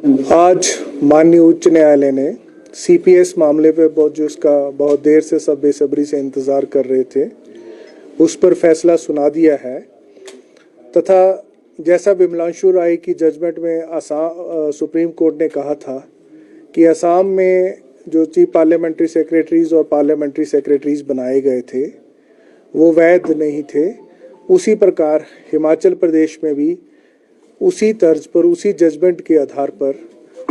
आज माननीय उच्च न्यायालय ने सीपीएस मामले पे बहुत देर से सब बेसब्री से इंतज़ार कर रहे थे, उस पर फैसला सुना दिया है। तथा जैसा विमलांशु राय की जजमेंट में सुप्रीम कोर्ट ने कहा था कि असम में जो चीफ पार्लियामेंट्री सेक्रेटरीज और पार्लियामेंट्री सेक्रेटरीज बनाए गए थे वो वैध नहीं थे, उसी प्रकार हिमाचल प्रदेश में भी उसी तर्ज पर, उसी जजमेंट के आधार पर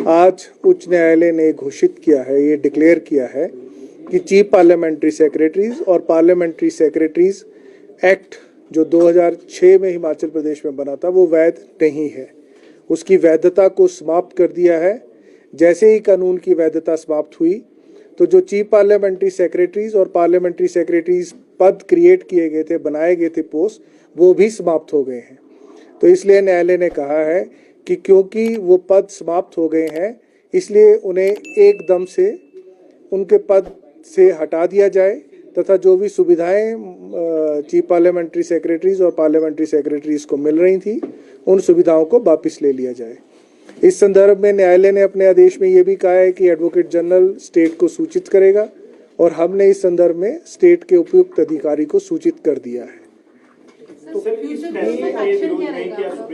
आज उच्च न्यायालय ने घोषित किया है, ये डिक्लेयर किया है कि चीफ पार्लियामेंट्री सेक्रेटरीज और पार्लियामेंट्री सेक्रेटरीज एक्ट जो 2006 में हिमाचल प्रदेश में बना था वो वैध नहीं है। उसकी वैधता को समाप्त कर दिया है। जैसे ही कानून की वैधता समाप्त हुई तो जो चीफ पार्लियामेंट्री सेक्रेटरीज और पार्लियामेंट्री सेक्रेटरीज पद क्रिएट किए गए थे, बनाए गए थे पोस्ट, वो भी समाप्त हो गए हैं। तो इसलिए न्यायालय ने कहा है कि क्योंकि वो पद समाप्त हो गए हैं इसलिए उन्हें एकदम से उनके पद से हटा दिया जाए तथा जो भी सुविधाएं चीफ पार्लियामेंट्री सेक्रेटरीज और पार्लियामेंट्री सेक्रेटरीज को मिल रही थी उन सुविधाओं को वापस ले लिया जाए। इस संदर्भ में न्यायालय ने अपने आदेश में ये भी कहा है कि एडवोकेट जनरल स्टेट को सूचित करेगा और हमने इस संदर्भ में स्टेट के उपयुक्त अधिकारी को सूचित कर दिया है। तो सुप्रीम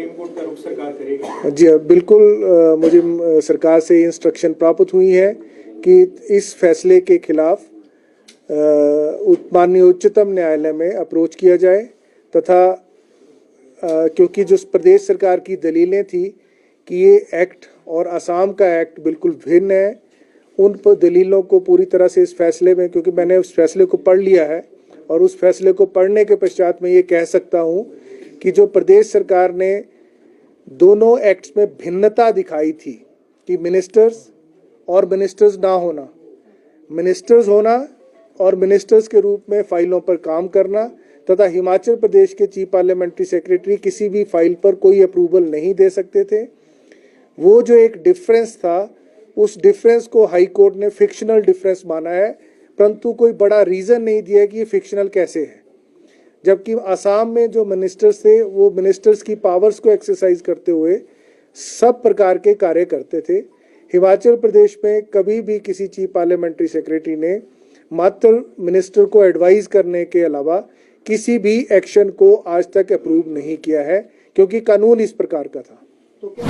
कोर्ट का रुख सरकार करेगी? जी बिल्कुल, मुझे सरकार से इंस्ट्रक्शन प्राप्त हुई है कि इस फैसले के खिलाफ माननीय उच्चतम न्यायालय में अप्रोच किया जाए तथा क्योंकि जो प्रदेश सरकार की दलीलें थी कि ये एक्ट और असम का एक्ट बिल्कुल भिन्न है, उन पर दलीलों को पूरी तरह से इस फैसले में, क्योंकि मैंने उस फैसले को पढ़ लिया है और उस फैसले को पढ़ने के पश्चात मैं ये कह सकता हूँ कि जो प्रदेश सरकार ने दोनों एक्ट्स में भिन्नता दिखाई थी कि मिनिस्टर्स और मिनिस्टर्स ना होना, मिनिस्टर्स होना और मिनिस्टर्स के रूप में फाइलों पर काम करना तथा हिमाचल प्रदेश के चीफ पार्लियामेंट्री सेक्रेटरी किसी भी फाइल पर कोई अप्रूवल नहीं दे सकते थे, वो जो एक डिफरेंस था उस डिफरेंस को हाई कोर्ट ने फिक्शनल डिफरेंस माना है, परंतु कोई बड़ा रीज़न नहीं दिया कि ये फिक्शनल कैसे है। जबकि असम में जो मिनिस्टर्स थे वो मिनिस्टर्स की पावर्स को एक्सरसाइज करते हुए सब प्रकार के कार्य करते थे। हिमाचल प्रदेश में कभी भी किसी चीफ पार्लियामेंट्री सेक्रेटरी ने मात्र मिनिस्टर को एडवाइज करने के अलावा किसी भी एक्शन को आज तक अप्रूव नहीं किया है, क्योंकि कानून इस प्रकार का था। तो क्या